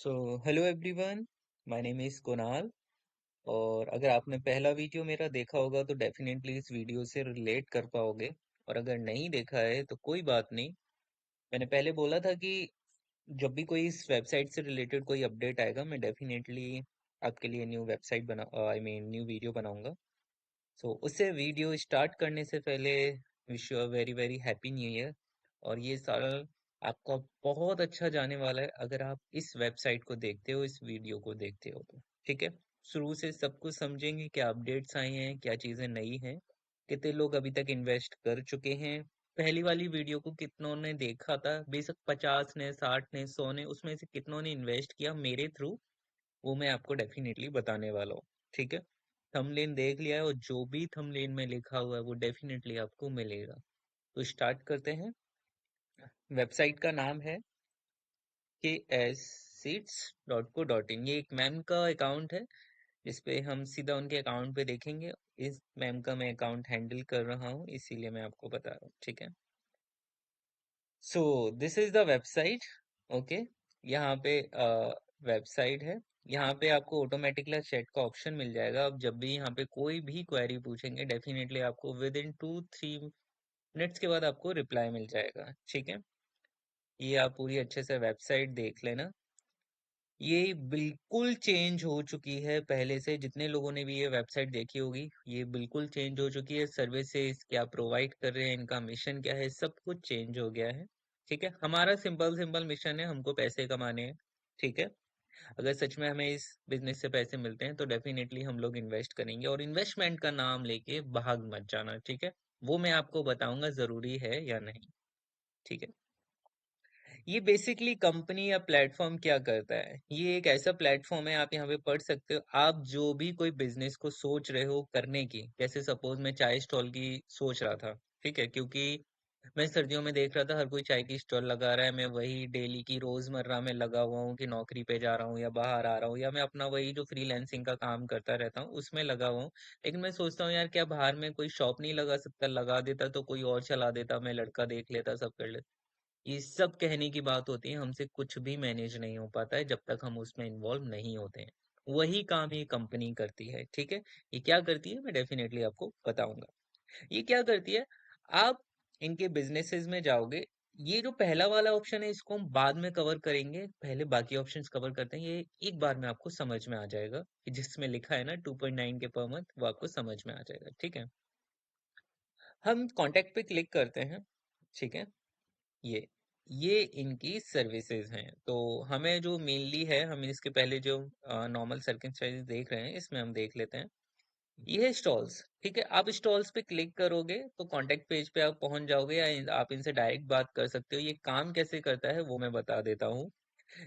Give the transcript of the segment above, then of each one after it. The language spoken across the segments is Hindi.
So hello everyone, my name is Kunal. और अगर आपने पहला वीडियो मेरा देखा होगा तो डेफिनेटली इस वीडियो से रिलेट कर पाओगे। और अगर नहीं देखा है तो कोई बात नहीं। मैंने पहले बोला था कि जब भी कोई इस वेबसाइट से रिलेटेड कोई अपडेट आएगा मैं डेफिनेटली आपके लिए न्यू वेबसाइट बना न्यू वीडियो बनाऊंगा। सो उससे वीडियो स्टार्ट करने से पहले wish you a very very happy new year. और ये साल आपका बहुत अच्छा जाने वाला है अगर आप इस वेबसाइट को देखते हो, इस वीडियो को देखते हो तो। ठीक है, शुरू से सब कुछ समझेंगे, क्या अपडेट्स आई हैं, क्या चीजें नई हैं, कितने लोग अभी तक इन्वेस्ट कर चुके हैं। पहली वाली वीडियो को कितनों ने देखा था, बेशक 50 ने, 60 ने, 100 ने, उसमें से कितनों ने इन्वेस्ट किया मेरे थ्रू, वो मैं आपको डेफिनेटली बताने वाला हूँ। ठीक है, थंबनेल देख लिया है और जो भी थंबनेल में लिखा हुआ है वो डेफिनेटली आपको मिलेगा। तो स्टार्ट करते हैं। वेबसाइट का नाम है ksseeds.co.in। ये एक मैम का अकाउंट है जिसपे हम सीधा उनके अकाउंट पे देखेंगे। इस मैम का मैं अकाउंट हैंडल कर रहा हूँ, इसीलिए मैं आपको बता रहा हूँ। ठीक है, so this is the website. Okay, यहाँ पे वेबसाइट है। यहाँ पे आपको ऑटोमेटिकली चैट का ऑप्शन मिल जाएगा। अब जब भी यहाँ पे कोई भी क्वेरी पूछेंगे डेफिनेटली आपको विद इन 2-3 मिनट्स के बाद आपको रिप्लाई मिल जाएगा। ठीक है, ये आप पूरी अच्छे से वेबसाइट देख लेना। ये बिल्कुल चेंज हो चुकी है पहले से। जितने लोगों ने भी ये वेबसाइट देखी होगी, ये बिल्कुल चेंज हो चुकी है। सर्विसेज क्या प्रोवाइड कर रहे हैं, इनका मिशन क्या है, सब कुछ चेंज हो गया है। ठीक है, हमारा सिंपल सिंपल मिशन है, हमको पैसे कमाने हैं। ठीक है, अगर सच में हमें इस बिजनेस से पैसे मिलते हैं तो डेफिनेटली हम लोग इन्वेस्ट करेंगे। और इन्वेस्टमेंट का नाम लेके भाग मत जाना। ठीक है, वो मैं आपको बताऊंगा जरूरी है या नहीं। ठीक है, ये बेसिकली कंपनी या प्लेटफॉर्म क्या करता है, ये एक ऐसा प्लेटफॉर्म है, आप यहाँ पे पढ़ सकते हो। आप जो भी कोई बिजनेस को सोच रहे हो करने की, जैसे सपोज मैं चाय स्टॉल की सोच रहा था। ठीक है, क्योंकि मैं सर्दियों में देख रहा था हर कोई चाय की स्टॉल लगा रहा है। मैं वही डेली की रोजमर्रा में लगा हुआ हूँ कि नौकरी पे जा रहा हूँ या बाहर आ रहा हूँ, या मैं अपना वही जो फ्रीलैंसिंग का काम करता रहता हूँ उसमें लगा हुआ हूँ। लेकिन मैं सोचता हूँ यार क्या बाहर में कोई शॉप नहीं लगा सकता, लगा देता तो कोई और चला देता, मैं लड़का देख लेता, सब कर लेता। ये सब कहने की बात होती है, हमसे कुछ भी मैनेज नहीं हो पाता है जब तक हम उसमें इन्वॉल्व नहीं होते हैं। वही काम ये कंपनी करती है। ठीक है, ये क्या करती है मैं डेफिनेटली आपको बताऊंगा। ये क्या करती है, आप इनके बिजनेसेस में जाओगे। ये जो पहला वाला ऑप्शन है इसको हम बाद में कवर करेंगे, पहले बाकी ऑप्शंस कवर करते हैं। ये एक बार में आपको समझ में आ जाएगा कि जिसमें लिखा है ना 2.9 के पर मंथ, वो आपको समझ में आ जाएगा। ठीक है, हम कॉन्टेक्ट पे क्लिक करते हैं। ठीक है, ये ये इनकी सर्विसेज हैं। तो हमें जो मेनली है, हम इसके पहले जो नॉर्मल सर्कमस्टेंसेस देख रहे हैं इसमें हम देख लेते हैं। ये है स्टॉल्स। ठीक है, आप स्टॉल्स पे क्लिक करोगे तो कांटेक्ट पेज पे आप पहुंच जाओगे, या आप इनसे डायरेक्ट बात कर सकते हो। ये काम कैसे करता है वो मैं बता देता हूँ।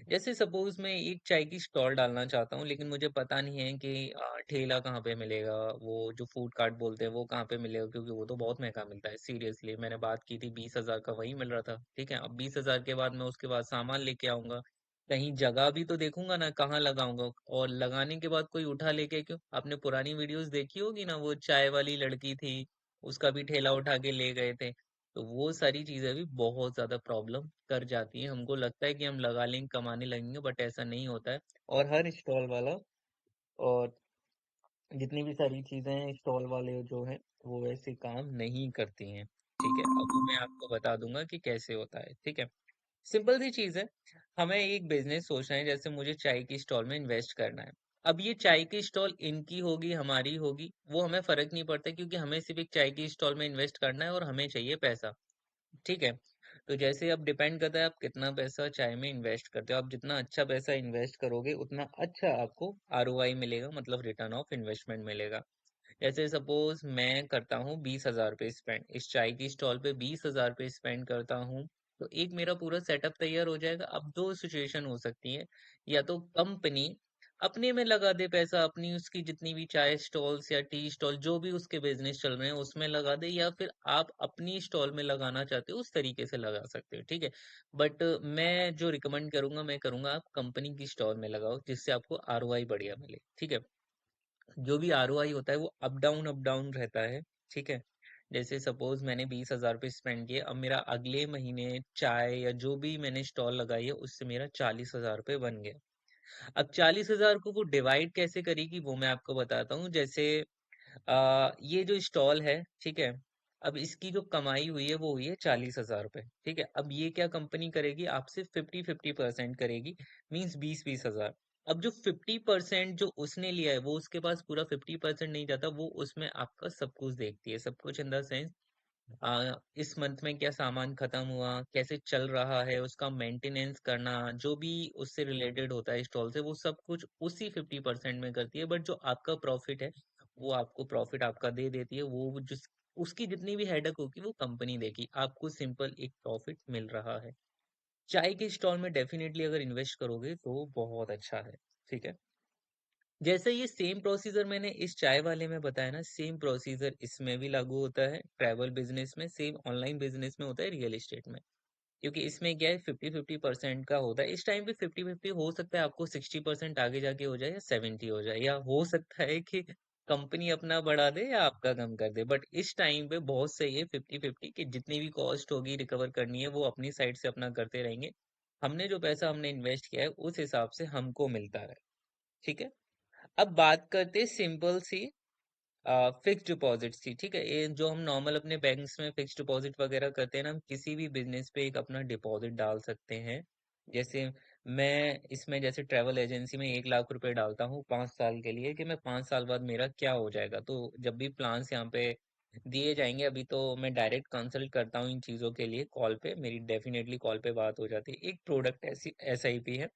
जैसे सपोज मैं एक चाय की स्टॉल डालना चाहता हूँ, लेकिन मुझे पता नहीं है कि ठेला कहाँ पे मिलेगा, वो जो फूड कार्ट बोलते हैं वो कहाँ पे मिलेगा, क्योंकि वो तो बहुत महंगा मिलता है। सीरियसली मैंने बात की थी 20,000 का, वही मिल रहा था। ठीक है, अब 20,000 के बाद मैं उसके बाद सामान लेके आऊंगा, कहीं जगह भी तो देखूंगा ना कहाँ लगाऊंगा। और लगाने के बाद कोई उठा लेके, क्यों, आपने पुरानी वीडियोस देखी होगी ना, वो चाय वाली लड़की थी, उसका भी ठेला उठा के ले गए थे। तो वो सारी चीजें भी बहुत ज्यादा प्रॉब्लम कर जाती है। हमको लगता है कि हम लगा लेंगे कमाने लगेंगे, बट ऐसा नहीं होता है। और हर स्टॉल वाला और जितनी भी सारी चीजें हैं स्टॉल वाले जो हैं वो वैसे काम नहीं करती हैं। ठीक है, अब वो मैं आपको बता दूंगा कि कैसे होता है। ठीक है, सिंपल सी चीज है। हमें एक बिजनेस सोचना है, जैसे मुझे चाय की स्टॉल में इन्वेस्ट करना है। अब ये चाय की स्टॉल इनकी होगी हमारी होगी वो हमें फर्क नहीं पड़ता, क्योंकि हमें सिर्फ एक चाय की स्टॉल में इन्वेस्ट करना है और हमें चाहिए पैसा। ठीक है, तो जैसे अब डिपेंड करता है आप कितना पैसा चाय में इन्वेस्ट करते हो। आप जितना अच्छा पैसा इन्वेस्ट करोगे उतना अच्छा आपको आरओआई मिलेगा, मतलब रिटर्न ऑफ इन्वेस्टमेंट मिलेगा। जैसे सपोज मैं करता हूँ 20,000 रुपये स्पेंड इस चाय की स्टॉल पे, 20,000 रुपये स्पेंड करता हूँ, तो एक मेरा पूरा सेटअप तैयार हो जाएगा। अब दो सिचुएशन हो सकती है, या तो कंपनी अपने में लगा दे पैसा, अपनी उसकी जितनी भी चाय स्टॉल्स या टी स्टॉल जो भी उसके बिजनेस चल रहे हैं उसमें लगा दे, या फिर आप अपनी स्टॉल में लगाना चाहते हो उस तरीके से लगा सकते हो। ठीक है, बट मैं जो रिकमेंड करूंगा, मैं करूंगा आप कंपनी की स्टॉल में लगाओ, जिससे आपको आरओआई बढ़िया मिले। ठीक है, जो भी आरओआई होता है वो अप डाउन रहता है। ठीक है, जैसे सपोज मैंने 20,000 रुपये स्पेंड किए, अब मेरा अगले महीने चाय या जो भी मैंने स्टॉल लगाई है उससे मेरा 40,000 रुपये बन गया। अब 40,000 को वो डिवाइड कैसे करेगी वो मैं आपको बताता हूँ। जैसे ये जो स्टॉल है, ठीक है, अब इसकी जो कमाई हुई है वो हुई है 40,000 रुपए, ठीक है। अब ये क्या कंपनी करेगी, आपसे 50-50% करेगी, मीन्स 20-20 हजार। अब जो 50% जो उसने लिया है वो उसके पास पूरा 50% नहीं जाता, वो उसमें आपका सब कुछ देखती है, सब कुछ इन द सेंस इस मंथ में क्या सामान खत्म हुआ, कैसे चल रहा है, उसका मेंटेनेंस करना, जो भी उससे रिलेटेड होता है स्टॉल से, वो सब कुछ उसी 50% में करती है। बट जो आपका प्रॉफिट है वो आपको प्रॉफिट आपका दे देती है, वो जिस उसकी जितनी भी हेडक होगी वो कंपनी देगी, आपको सिंपल एक प्रॉफिट मिल रहा है। चाय के स्टॉल में डेफिनेटली अगर इन्वेस्ट करोगे तो बहुत अच्छा है, ठीक है। जैसे ये सेम प्रोसीजर मैंने इस चाय वाले में बताया ना, सेम प्रोसीजर इसमें भी लागू होता है, ट्रैवल बिजनेस में, सेम ऑनलाइन बिजनेस में होता है, रियल एस्टेट में। क्योंकि इसमें क्या है, 50-50% का होता है। इस टाइम पे 50-50 हो सकता है, आपको 60% आगे जाके हो जाए या 70 हो जाए, या हो सकता है कि कंपनी अपना बढ़ा दे या आपका कम कर दे। बट इस टाइम पे बहुत सही है 50-50, कि जितनी भी कॉस्ट होगी रिकवर करनी है वो अपनी साइड से अपना करते रहेंगे। हमने जो पैसा हमने इन्वेस्ट किया है उस हिसाब से हमको मिलता है, ठीक है। अब बात करते हैं सिंपल सी फिक्स डिपॉजिट्स की, ठीक है। ये जो हम नॉर्मल अपने बैंक्स में फिक्स डिपॉजिट वगैरह करते हैं ना, हम किसी भी बिजनेस पे एक अपना डिपॉजिट डाल सकते हैं। जैसे मैं इसमें जैसे ट्रैवल एजेंसी में 1 लाख रुपए डालता हूँ 5 साल के लिए, कि मैं 5 साल बाद मेरा क्या हो जाएगा। तो जब भी प्लान्स यहाँ पे दिए जाएंगे, अभी तो मैं डायरेक्ट कंसल्ट करता हूँ इन चीज़ों के लिए कॉल पे, मेरी डेफिनेटली कॉल पे बात हो जाती है। एक प्रोडक्ट ऐसी एसआईपी है,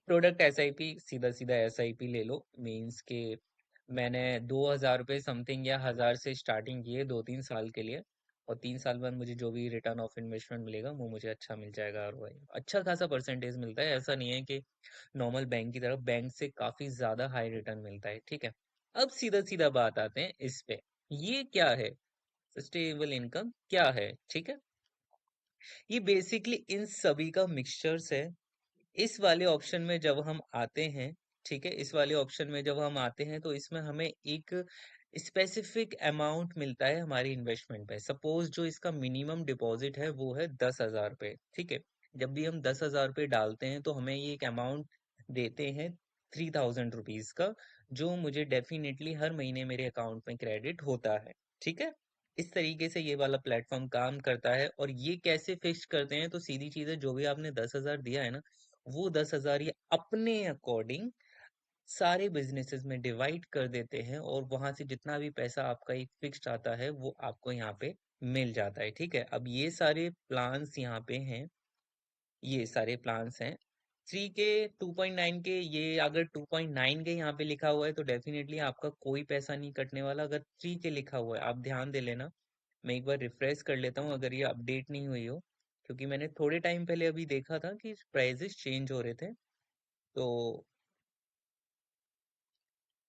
प्रोडक्ट एसआईपी, सीधा सीधा एसआईपी ले लो, मीन्स के मैंने 2,000 रुपये समथिंग या 1,000 से स्टार्टिंग की है 2-3 साल के लिए, और 3 साल बाद मुझे जो भी रिटर्न ऑफ इन्वेस्टमेंट मिलेगा वो मुझे अच्छा मिल जाएगा, और वही अच्छा खासा परसेंटेज मिलता है। ऐसा नहीं है कि नॉर्मल बैंक की तरफ, बैंक से काफी ज्यादा हाई रिटर्न मिलता है, ठीक है। अब सीधा सीधा बात आते हैं इस पे, ये क्या है, सस्टेनेबल इनकम क्या है, ठीक है। ये बेसिकली इन सभी का मिक्सचर्स है। इस वाले ऑप्शन में जब हम आते हैं, ठीक है, इस वाले ऑप्शन में जब हम आते हैं तो इसमें हमें एक स्पेसिफिक अमाउंट मिलता है हमारी इन्वेस्टमेंट पे। सपोज जो इसका मिनिमम डिपॉजिट है वो है 10,000 रुपये, ठीक है। जब भी हम 10,000 रुपये डालते हैं तो हमें ये एक अमाउंट देते हैं 3,000 रुपीज का, जो मुझे डेफिनेटली हर महीने मेरे अकाउंट में क्रेडिट होता है, ठीक है। इस तरीके से ये वाला प्लेटफॉर्म काम करता है। और ये कैसे फिक्स करते हैं, तो सीधी चीज है, जो भी आपने 10,000 दिया है ना, वो 10,000 ये अपने अकॉर्डिंग सारे बिजनेसेस में डिवाइड कर देते हैं, और वहां से जितना भी पैसा आपका एक फिक्स्ड आता है वो आपको यहाँ पे मिल जाता है, ठीक है। अब ये सारे प्लान्स यहाँ पे हैं, ये सारे प्लान्स हैं। 3 के 2.9 के, ये अगर 2.9 के यहाँ पे लिखा हुआ है तो डेफिनेटली आपका कोई पैसा नहीं कटने वाला। अगर 3 के लिखा हुआ है, आप ध्यान दे लेना, मैं एक बार रिफ्रेश कर लेता हूँ अगर ये अपडेट नहीं हुई हो, क्योंकि मैंने थोड़े टाइम पहले अभी देखा था कि प्राइजेस चेंज हो रहे थे। तो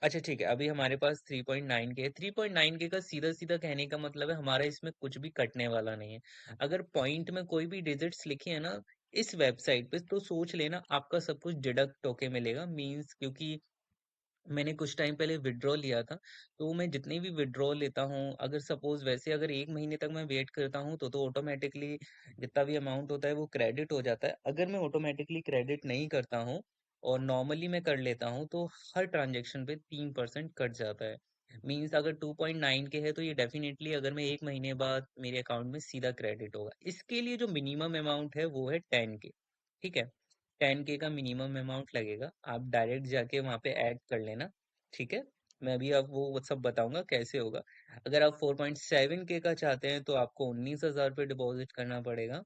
अच्छा ठीक है, अभी हमारे पास 3.9 के है। 3.9 के का सीधा सीधा कहने का मतलब है हमारा इसमें कुछ भी कटने वाला नहीं है। अगर पॉइंट में कोई भी डिजिट्स लिखे हैं ना इस वेबसाइट पे, तो सोच लेना आपका सब कुछ डिडक्ट होके मिलेगा, मींस क्योंकि मैंने कुछ टाइम पहले विड्रॉ लिया था, तो मैं जितनी भी विड्रॉ लेता हूँ, अगर सपोज वैसे अगर 1 महीने तक मैं वेट करता हूँ तो ऑटोमेटिकली जितना भी अमाउंट होता है वो क्रेडिट हो जाता है। अगर मैं ऑटोमेटिकली क्रेडिट नहीं करता हूँ और नॉर्मली मैं कर लेता हूँ, तो हर ट्रांजेक्शन पे 3% कट जाता है। मीन्स अगर 2.9 के है तो ये डेफिनेटली अगर मैं 1 महीने बाद मेरे अकाउंट में सीधा क्रेडिट होगा। इसके लिए जो मिनिमम अमाउंट है वो है 10 के, ठीक है। 10 के का मिनिमम अमाउंट लगेगा, आप डायरेक्ट जाके वहां पे ऐड कर लेना, ठीक है। मैं अभी आपको वो सब बताऊंगा कैसे होगा। अगर आप 4.7 के का चाहते हैं तो आपको 19,000 रुपये डिपॉजिट करना पड़ेगा,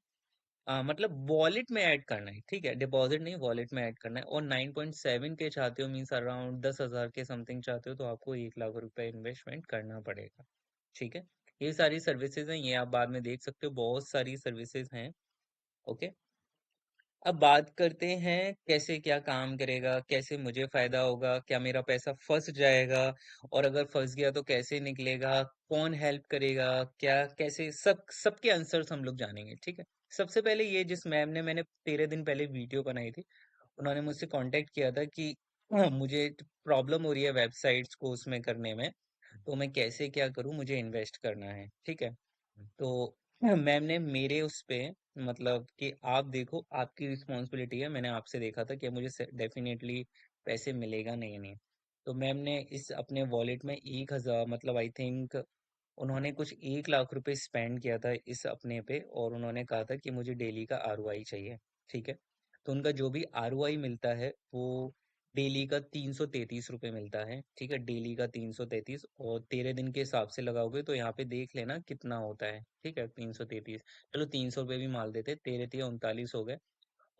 मतलब वॉलेट में ऐड करना है, ठीक है, डिपॉजिट नहीं, वॉलेट में ऐड करना है। और 9.7 के चाहते हो, मीन्स अराउंड 10,000 के समथिंग चाहते हो, तो आपको 1 लाख रुपए इन्वेस्टमेंट करना पड़ेगा, ठीक है। ये सारी सर्विसेज हैं, ये आप बाद में देख सकते हो, बहुत सारी सर्विसेज हैं, ओके। अब बात करते हैं कैसे क्या काम करेगा, कैसे मुझे फायदा होगा, क्या मेरा पैसा फंस जाएगा, और अगर फंस गया तो कैसे निकलेगा, कौन हेल्प करेगा, क्या कैसे, सबके आंसर्स हम लोग जानेंगे, ठीक है। सबसे पहले ये जिस मैम ने, मैंने 13 दिन पहले वीडियो बनाई थी, उन्होंने मुझसे कांटेक्ट किया था कि मुझे प्रॉब्लम हो रही है वेबसाइट्स को उसमें करने में, तो मैं कैसे क्या करूं, मुझे इन्वेस्ट करना है, ठीक है। तो मैम ने मेरे उस पे मतलब कि आप देखो, आपकी रिस्पॉन्सिबिलिटी है। मैंने आपसे देखा था कि मुझे डेफिनेटली पैसे मिलेगा, नहीं नहीं। तो मैम ने इस अपने वॉलेट में 1,000, मतलब आई थिंक उन्होंने कुछ 1 लाख रुपए स्पेंड किया था इस अपने पे, और उन्होंने कहा था कि मुझे डेली का आरओआई चाहिए। ठीक है। तो उनका जो भी आरओआई मिलता है वो डेली का 333 रुपये मिलता है। ठीक है, डेली का 333, और 13 दिन के हिसाब से लगाओगे तो यहाँ पे देख लेना कितना होता है। ठीक है, 333, चलो 300 रुपये भी मान देते, 13 3 39 हो गए।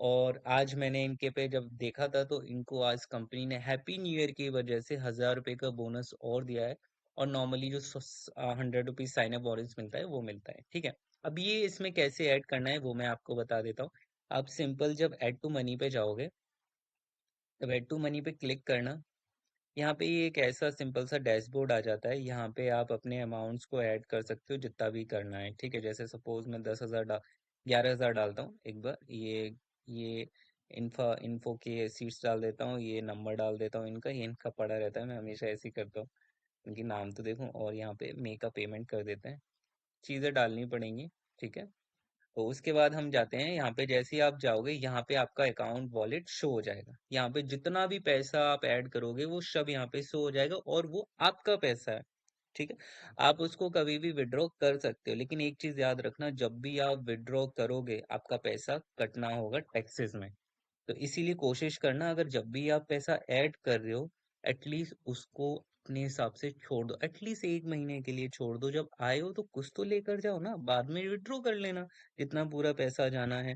और आज मैंने इनके पे जब देखा था तो इनको आज कंपनी ने हैप्पी न्यू ईयर की वजह से 1,000 रुपये का बोनस और दिया है। और नॉर्मली जो 100 रुपीज साइन अप बोनस मिलता है वो मिलता है। ठीक है। अब ये इसमें कैसे ऐड करना है वो मैं आपको बता देता हूँ। आप सिंपल जब ऐड टू मनी पे जाओगे, तब ऐड टू मनी पे क्लिक करना। यहाँ पे ये एक ऐसा सिंपल सा डैशबोर्ड आ जाता है। यहाँ पे आप अपने अमाउंट्स को ऐड कर सकते हो जितना भी करना है। ठीक है, जैसे सपोज मैं 10,000 11,000 डालता हूँ एक बार। ये इन्फो के सीट्स डाल देता हूँ, ये नंबर डाल देता हूँ इनका, ये इनका पड़ा रहता है, मैं हमेशा ऐसे ही करता हूँ। इनकी नाम तो देखूँ, और यहाँ पे मेक अ पेमेंट कर देते हैं। चीज़ें डालनी पड़ेंगी। ठीक है। तो उसके बाद हम जाते हैं यहाँ पे। जैसे ही आप जाओगे यहाँ पे आपका अकाउंट वॉलेट शो हो जाएगा। यहाँ पे जितना भी पैसा आप ऐड करोगे वो सब यहाँ पे शो हो जाएगा, और वो आपका पैसा है। ठीक है। आप उसको कभी भी विड्रॉ कर सकते हो, लेकिन एक चीज याद रखना, जब भी आप विड्रॉ करोगे आपका पैसा कटना होगा टैक्सेस में। तो इसीलिए कोशिश करना, अगर जब भी आप पैसा ऐड कर रहे हो, एटलीस्ट उसको अपने हिसाब से छोड़ दो। एटलीस्ट 1 महीने के लिए छोड़ दो। जब आए हो तो कुछ तो लेकर जाओ ना, बाद में विड्रॉ कर लेना जितना पूरा पैसा जाना है।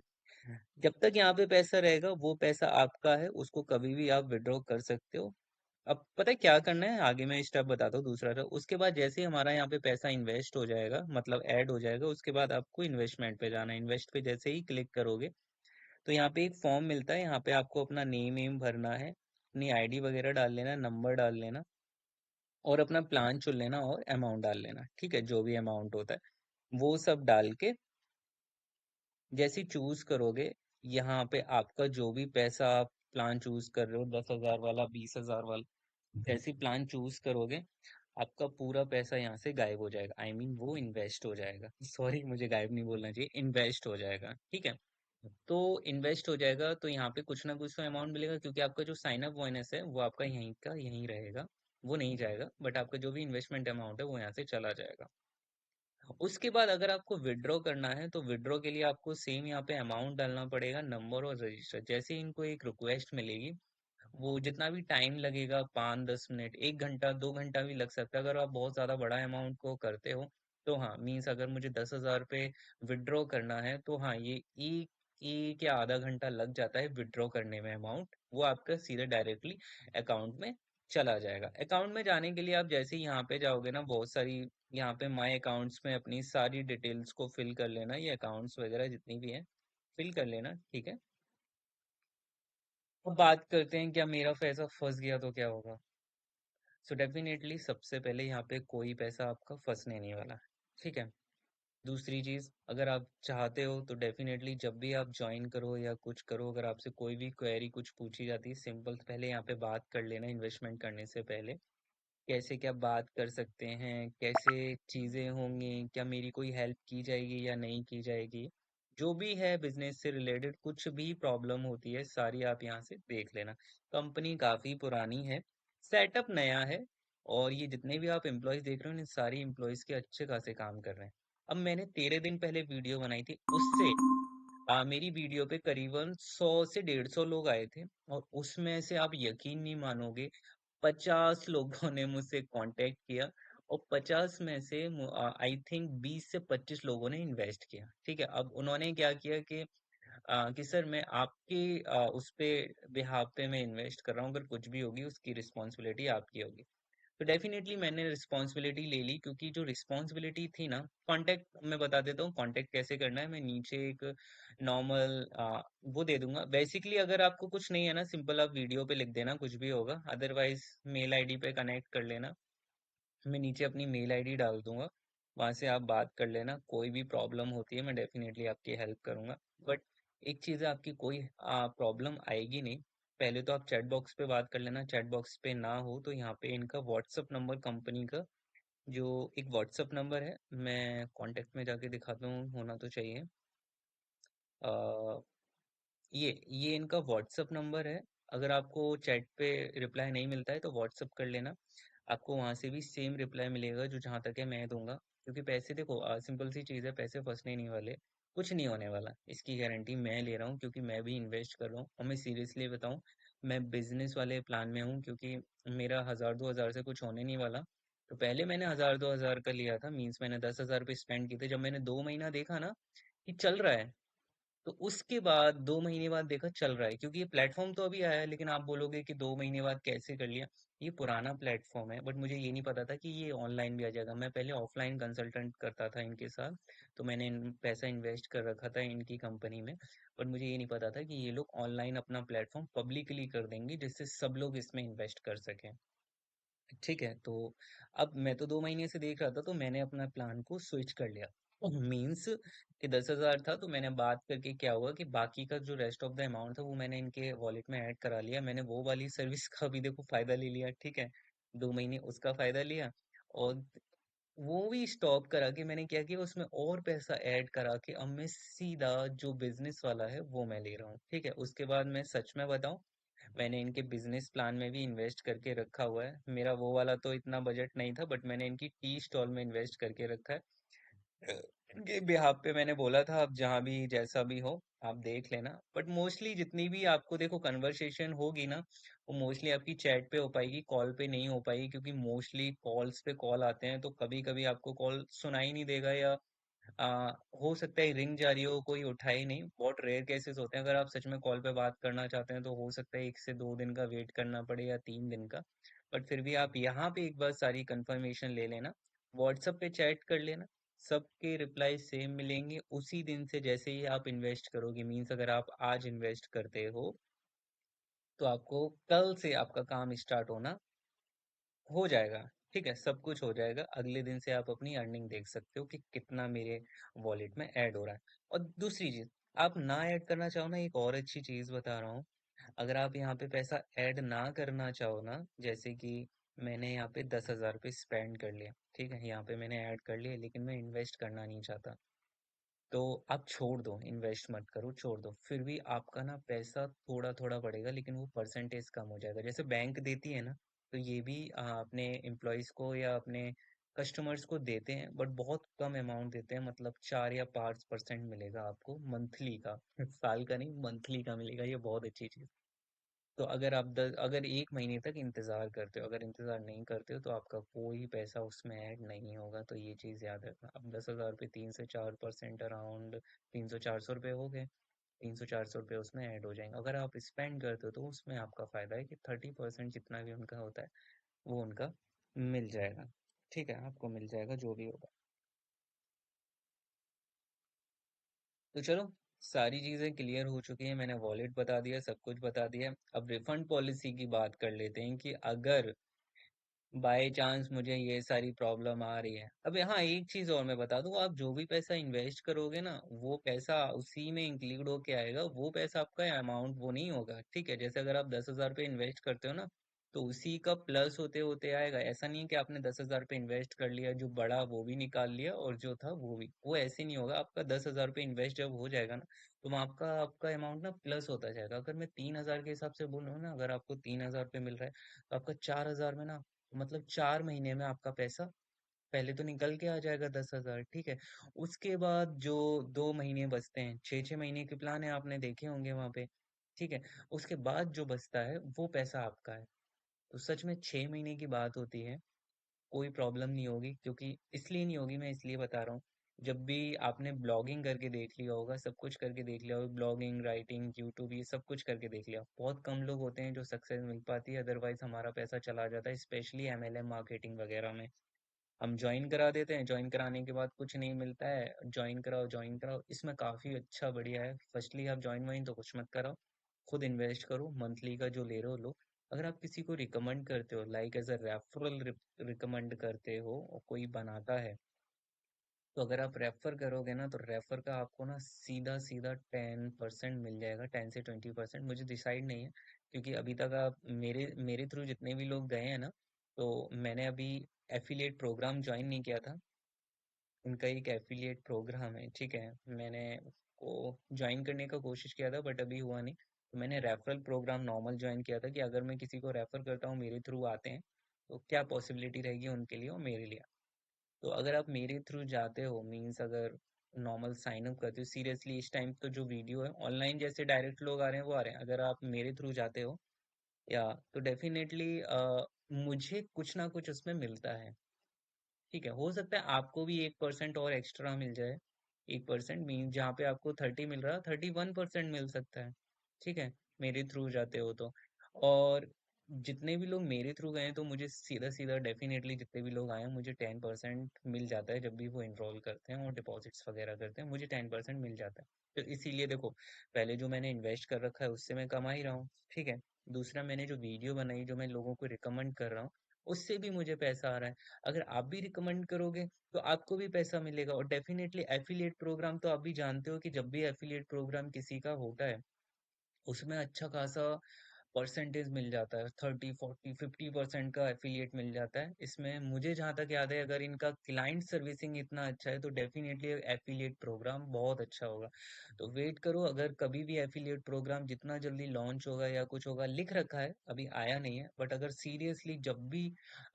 जब तक यहाँ पे पैसा रहेगा वो पैसा आपका है, उसको कभी भी आप विड्रॉ कर सकते हो। अब पता है क्या करना है, आगे मैं स्टेप बताता हूँ दूसरा था। उसके बाद जैसे ही हमारा यहाँ पे पैसा इन्वेस्ट हो जाएगा, मतलब ऐड हो जाएगा, उसके बाद आपको इन्वेस्टमेंट पे जाना है। इन्वेस्ट पे जैसे ही क्लिक करोगे तो यहाँ पे एक फॉर्म मिलता है। यहाँ पे आपको अपना नेम एम भरना है, अपनी आईडी वगैरह डाल लेना, नंबर डाल लेना, और अपना प्लान चुन लेना, और अमाउंट डाल लेना। ठीक है, जो भी अमाउंट होता है वो सब डाल के जैसे चूज करोगे, यहाँ पे आपका जो भी पैसा आप प्लान चूज कर रहे हो, 10,000 वाला, 20,000 वाला, जैसे प्लान चूज करोगे आपका पूरा पैसा यहाँ से गायब हो जाएगा। आई मीन वो इन्वेस्ट हो जाएगा। सॉरी, मुझे गायब नहीं बोलना चाहिए, इन्वेस्ट हो जाएगा। ठीक है। तो इन्वेस्ट हो जाएगा तो यहाँ पे कुछ ना कुछ तो अमाउंट मिलेगा, क्योंकि आपका जो साइन अप बोनस है वो आपका यहीं का यहीं रहेगा, वो नहीं जाएगा। बट आपका जो भी इन्वेस्टमेंट अमाउंट है वो यहाँ से चला जाएगा। उसके बाद अगर आपको विड्रॉ करना है तो विड्रॉ के लिए आपको सेम यहाँ पे अमाउंट डालना पड़ेगा, नंबर और रजिस्टर। जैसे ही इनको एक रिक्वेस्ट मिलेगी, वो जितना भी टाइम लगेगा, 5-10 मिनट, 1 घंटा 2 घंटा भी लग सकता है। अगर आप बहुत ज्यादा बड़ा अमाउंट को करते हो तो हाँ, मीन्स अगर मुझे 10,000 रुपये विड्रॉ करना है तो हाँ, ये एक एक या आधा घंटा लग जाता है विड्रॉ करने में। अमाउंट वो आपका सीधे डायरेक्टली अकाउंट में चला जाएगा। अकाउंट में जाने के लिए आप जैसे ही यहाँ पे जाओगे ना, बहुत सारी यहाँ पे माय अकाउंट्स में अपनी सारी डिटेल्स को फिल कर लेना, ये अकाउंट्स वगैरह जितनी भी हैं फिल कर लेना। ठीक है। अब बात करते हैं, क्या मेरा पैसा फंस गया तो क्या होगा। सो डेफिनेटली सबसे पहले यहाँ पे कोई पैसा आपका फंसने नहीं वाला। ठीक है। दूसरी चीज, अगर आप चाहते हो तो डेफिनेटली जब भी आप ज्वाइन करो या कुछ करो, अगर आपसे कोई भी क्वेरी कुछ पूछी जाती है, सिंपल पहले यहाँ पे बात कर लेना इन्वेस्टमेंट करने से पहले। कैसे क्या बात कर सकते हैं, कैसे चीजें होंगी, क्या मेरी कोई हेल्प की जाएगी या नहीं की जाएगी, जो भी है बिजनेस से रिलेटेड कुछ भी प्रॉब्लम होती है सारी आप यहाँ से देख लेना। कंपनी काफी पुरानी है, सेटअप नया है, और ये जितने भी आप एम्प्लॉयज देख रहे हो इन सारी एम्प्लॉयज के अच्छे खासे काम कर रहे हैं। अब मैंने 13 दिन पहले वीडियो बनाई थी, उससे मेरी वीडियो पे करीबन 100 से 150 लोग आए थे, और उसमें से आप यकीन नहीं मानोगे, 50 लोगों ने मुझसे कांटेक्ट किया, और 50 में से आई थिंक 20 से 25 लोगों ने इन्वेस्ट किया। ठीक है। अब उन्होंने क्या किया कि सर मैं आपके उस पे बिहाफ पे मैं इन्वेस्ट कर रहा हूँ, अगर कुछ भी होगी उसकी रिस्पॉन्सिबिलिटी आपकी होगी। तो डेफिनेटली मैंने रिस्पॉन्सिबिलिटी ले ली, क्योंकि जो रिस्पॉन्सिबिलिटी थी ना, कांटेक्ट मैं बता देता हूँ कांटेक्ट कैसे करना है। मैं नीचे एक नॉर्मल वो दे दूंगा। बेसिकली अगर आपको कुछ नहीं है ना, सिंपल आप वीडियो पे लिख देना कुछ भी होगा, अदरवाइज मेल आईडी पे कनेक्ट कर लेना। मैं नीचे अपनी मेल आईडी डाल दूंगा, वहां से आप बात कर लेना। कोई भी प्रॉब्लम होती है मैं डेफिनेटली आपकी हेल्प करूंगा। बट एक चीज है, आपकी कोई प्रॉब्लम आएगी नहीं। पहले तो आप चैट बॉक्स पे बात कर लेना, चैट बॉक्स पे ना हो तो यहाँ पे इनका व्हाट्सअप नंबर, कंपनी का जो एक व्हाट्सअप नंबर है, मैं कांटेक्ट में जाके दिखाता हूँ, होना तो चाहिए। ये इनका व्हाट्सअप नंबर है। अगर आपको चैट पे रिप्लाई नहीं मिलता है तो व्हाट्सअप कर लेना। आपको वहां से भी सेम रिप्लाई मिलेगा जो जहां तक है मैं दूंगा। क्योंकि पैसे देखो, सिंपल सी चीज है, पैसे फंसने नहीं वाले, कुछ नहीं होने वाला, इसकी गारंटी मैं ले रहा हूँ क्योंकि मैं भी इन्वेस्ट कर रहा हूँ। और मैं सीरियसली बताऊं, मैं बिजनेस वाले प्लान में हूँ, क्योंकि मेरा 1000 2000 से कुछ होने नहीं वाला। तो पहले मैंने 1000 2000 का लिया था, मीन्स मैंने 10,000 पे स्पेंड किए थे। जब मैंने 2 महीना देखा ना कि चल रहा है, तो उसके बाद 2 महीने बाद देखा चल रहा है। क्योंकि ये प्लेटफॉर्म तो अभी आया है, लेकिन आप बोलोगे कि 2 महीने बाद कैसे कर लिया। ये पुराना प्लेटफॉर्म है, बट मुझे ये नहीं पता था कि ये ऑनलाइन भी आ जाएगा। मैं पहले ऑफलाइन कंसल्टेंट करता था इनके साथ, तो मैंने पैसा इन्वेस्ट कर रखा था इनकी कंपनी में। बट मुझे ये नहीं पता था कि ये लोग ऑनलाइन अपना प्लेटफॉर्म पब्लिकली कर देंगे, जिससे सब लोग इसमें इन्वेस्ट कर सकें। ठीक है, तो अब मैं तो 2 महीने से देख रहा था, तो मैंने अपना प्लान को स्विच कर लिया। मीन्स कि 10,000 था, तो मैंने बात करके क्या हुआ कि बाकी का जो रेस्ट ऑफ द अमाउंट था वो मैंने इनके वॉलेट में ऐड करा लिया। मैंने वो वाली सर्विस का भी देखो फायदा ले लिया। ठीक है, 2 महीने उसका फायदा लिया, और वो भी स्टॉप करा के मैंने क्या किया, उसमें और पैसा ऐड करा के अब मैं सीधा जो बिजनेस वाला है वो मैं ले रहा हूँ। ठीक है, उसके बाद मैं सच में बताऊं, मैंने इनके बिजनेस प्लान में भी इन्वेस्ट करके रखा हुआ है। मेरा वो वाला तो इतना बजट नहीं था, बट मैंने इनकी टी स्टॉल में इन्वेस्ट करके रखा है। इनके बिहाफ पे मैंने बोला था, अब जहां भी जैसा भी हो आप देख लेना। बट मोस्टली जितनी भी आपको देखो कन्वर्सेशन होगी ना, वो मोस्टली आपकी चैट पे हो पाएगी, कॉल पे नहीं हो पाएगी। क्योंकि मोस्टली कॉल्स पे कॉल आते हैं, तो कभी कभी आपको कॉल सुनाई नहीं देगा, या आ, हो सकता है रिंग जा रही हो, कोई उठाए ही नहीं। बहुत रेयर केसेस होते हैं। अगर आप सच में कॉल पे बात करना चाहते हैं तो हो सकता है 1 से 2 दिन का वेट करना पड़े, या 3 दिन का। बट फिर भी आप यहाँ पे एक बार सारी कंफर्मेशन ले लेना, व्हाट्सएप पे चैट कर लेना। सबके रिप्लाई सेम मिलेंगे उसी दिन से, जैसे ही आप इन्वेस्ट करोगे। मीन्स अगर आप आज इन्वेस्ट करते हो, तो आपको कल से आपका काम स्टार्ट होना हो जाएगा। ठीक है, सब कुछ हो जाएगा। अगले दिन से आप अपनी अर्निंग देख सकते हो कि कितना मेरे वॉलेट में ऐड हो रहा है। और दूसरी चीज, आप ना ऐड करना चाहो ना, एक और अच्छी चीज बता रहा हूँ। अगर आप यहाँ पे पैसा ऐड ना करना चाहो ना, जैसे कि मैंने यहाँ पे 10,000 पे स्पेंड कर लिया, ठीक है, यहाँ पे मैंने ऐड कर लिया, लेकिन मैं इन्वेस्ट करना नहीं चाहता, तो आप छोड़ दो, इन्वेस्ट मत करो, छोड़ दो। फिर भी आपका ना पैसा थोड़ा थोड़ा बढ़ेगा, लेकिन वो परसेंटेज कम हो जाएगा। जैसे बैंक देती है ना, तो ये भी अपने एम्प्लॉयज को या अपने कस्टमर्स को देते हैं, बट बहुत कम अमाउंट देते हैं। मतलब 4 या 5% मिलेगा आपको मंथली का। साल का नहीं, मंथली का मिलेगा। ये बहुत अच्छी चीज। तो अगर आप अगर 1 महीने तक इंतजार करते हो, अगर इंतजार नहीं करते हो, तो आपका कोई पैसा उसमें ऐड नहीं होगा। तो ये चीज याद रखना। अब 10,000 पे 3 से 4% अराउंड 300 400 रुपये हो गए। 300 400 रुपये उसमें ऐड हो जाएंगे। अगर आप स्पेंड करते हो तो उसमें आपका फायदा है कि 30% जितना भी उनका होता है वो उनका मिल जाएगा। ठीक है, आपको मिल जाएगा जो भी होगा। तो चलो, सारी चीजें क्लियर हो चुकी हैं। मैंने वॉलेट बता दिया, सब कुछ बता दिया। अब रिफंड पॉलिसी की बात कर लेते हैं कि अगर बाय चांस मुझे ये सारी प्रॉब्लम आ रही है। अब यहाँ एक चीज और मैं बता दूं, आप जो भी पैसा इन्वेस्ट करोगे ना, वो पैसा उसी में इंक्लूड होके आएगा। वो पैसा आपका अमाउंट वो नहीं होगा। ठीक है, जैसे अगर आप 10,000 पे इन्वेस्ट करते हो ना, तो उसी का प्लस होते होते आएगा। ऐसा नहीं है कि आपने 10,000 पे इन्वेस्ट कर लिया, जो बड़ा वो भी निकाल लिया और जो था वो भी, वो ऐसे नहीं होगा। आपका 10,000 पे इन्वेस्ट जब हो जाएगा ना, तो वहाँ आपका आपका अमाउंट ना प्लस होता जाएगा। अगर मैं 3,000 के हिसाब से बोलूँ ना, अगर आपको 3,000 पे मिल रहा है, तो आपका 4,000 में ना, मतलब 4 महीने में आपका पैसा पहले तो निकल के आ जाएगा 10,000। ठीक है, उसके बाद जो 2 महीने बचते हैं, 6 6 महीने के प्लान है, आपने देखे होंगे वहां पे। ठीक है, उसके बाद जो बचता है वो पैसा आपका है। तो सच में 6 महीने की बात होती है, कोई प्रॉब्लम नहीं होगी। क्योंकि इसलिए नहीं होगी, मैं इसलिए बता रहा हूँ, जब भी आपने ब्लॉगिंग करके देख लिया होगा, सब कुछ करके देख लिया होगा, ब्लॉगिंग, राइटिंग, यूट्यूब, ये सब कुछ करके देख लिया, बहुत कम लोग होते हैं जो सक्सेस मिल पाती है। अदरवाइज हमारा पैसा चला जाता है, स्पेशली एमएलएम मार्केटिंग वगैरह में। हम ज्वाइन करा देते हैं, ज्वाइन कराने के बाद कुछ नहीं मिलता है, ज्वाइन कराओ ज्वाइन कराओ। इसमें काफी अच्छा बढ़िया है, फर्स्टली आप ज्वाइन वाइन तो कुछ मत कराओ, खुद इन्वेस्ट करो, मंथली का जो ले रहे हो लो। अगर आप किसी को रिकमेंड करते हो, like as a referral recommend करते हो, और कोई बनाता है, तो अगर आप रेफर करोगे ना, तो रेफर का आपको ना सीधा सीधा 10% मिल जाएगा। 10 से 20%, मुझे डिसाइड नहीं है, क्योंकि अभी तक आप मेरे मेरे थ्रू जितने भी लोग गए हैं ना, तो मैंने अभी एफिलिएट प्रोग्राम ज्वाइन नहीं किया था। उनका एक एफिलिएट प्रोग्राम है, ठीक है, मैंने को ज्वाइन करने का कोशिश किया था, बट अभी हुआ नहीं। तो मैंने रेफरल प्रोग्राम नॉर्मल ज्वाइन किया था कि अगर मैं किसी को रेफर करता हूँ, मेरे थ्रू आते हैं, तो क्या पॉसिबिलिटी रहेगी उनके लिए और मेरे लिए। तो अगर आप मेरे थ्रू जाते हो, मीन्स अगर नॉर्मल साइन अप करते हो, सीरियसली इस टाइम तो जो वीडियो है ऑनलाइन जैसे डायरेक्ट लोग आ रहे हैं वो आ रहे हैं, अगर आप मेरे थ्रू जाते हो या तो डेफिनेटली मुझे कुछ ना कुछ उसमें मिलता है। ठीक है, हो सकता है आपको भी 1% और एक्स्ट्रा मिल जाए। 1% मीन जहाँ पे आपको 30 मिल रहा, 31% मिल सकता है। ठीक है, मेरे थ्रू जाते हो तो। और जितने भी लोग मेरे थ्रू गए हैं, तो मुझे सीधा सीधा डेफिनेटली जितने भी लोग आए हैं, मुझे 10% मिल जाता है जब भी वो इनरोल करते हैं और डिपॉजिट्स वगैरह करते हैं, मुझे 10% मिल जाता है। तो इसीलिए देखो, पहले जो मैंने इन्वेस्ट कर रखा है उससे मैं कमा ही रहा हूँ। ठीक है, दूसरा मैंने जो वीडियो बनाई, जो मैं लोगों को रिकमेंड कर रहा हूँ, उससे भी मुझे पैसा आ रहा है। अगर आप भी रिकमेंड करोगे तो आपको भी पैसा मिलेगा। और डेफिनेटली एफिलिएट प्रोग्राम तो आप भी जानते हो कि जब भी एफिलिएट प्रोग्राम किसी का होता है, उसमें अच्छा खासा परसेंटेज मिल जाता है, 30 40 50% का एफिलिएट मिल जाता है। इसमें मुझे जहाँ तक याद है, अगर इनका क्लाइंट सर्विसिंग इतना अच्छा है तो डेफिनेटली एफिलिएट प्रोग्राम बहुत अच्छा होगा। तो वेट करो, अगर कभी भी एफिलिएट प्रोग्राम जितना जल्दी लॉन्च होगा या कुछ होगा, लिख रखा है, अभी आया नहीं है, बट अगर सीरियसली जब भी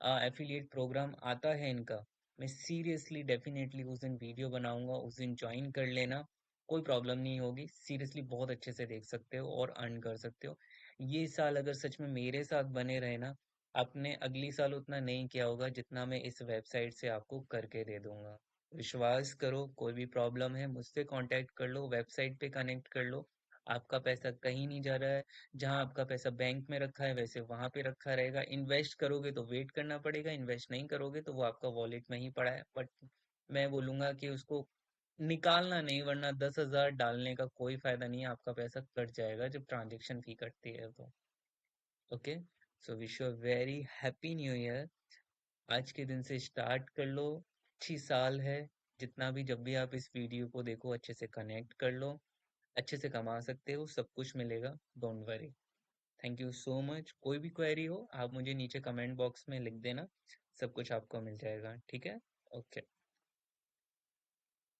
एफिलिएट प्रोग्राम आता है इनका, मैं सीरियसली डेफिनेटली उस दिन वीडियो बनाऊंगा, उस दिन ज्वाइन कर लेना। कोई प्रॉब्लम नहीं होगी, सीरियसली बहुत अच्छे से देख सकते हो और अर्न कर सकते हो। ये साल अगर सच में मेरे साथ बने रहे ना, आपने अगली साल उतना नहीं किया होगा जितना मैं इस वेबसाइट से आपको करके दे दूंगा। विश्वास करो, कोई भी प्रॉब्लम है मुझसे कांटेक्ट कर लो, वेबसाइट पे कनेक्ट कर लो। आपका पैसा कहीं नहीं जा रहा है। जहां आपका पैसा बैंक में रखा है वैसे वहां पे रखा रहेगा। इन्वेस्ट करोगे तो वेट करना पड़ेगा, इन्वेस्ट नहीं करोगे तो वो आपका वॉलेट में ही पड़ा है। बट मैं बोलूंगा कि उसको निकालना नहीं, वरना 10,000 डालने का कोई फायदा नहीं है, आपका पैसा कट जाएगा जब ट्रांजेक्शन फी कटती है तो। Okay, so wish you very happy new year. आज के दिन से स्टार्ट कर लो, अच्छी साल है। जितना भी जब भी आप इस वीडियो को देखो, अच्छे से कनेक्ट कर लो, अच्छे से कमा सकते हो, सब कुछ मिलेगा, don't worry. Thank you so much. कोई भी क्वेरी हो आप मुझे नीचे कमेंट बॉक्स में लिख देना, सब कुछ आपको मिल जाएगा। ठीक है, ओके।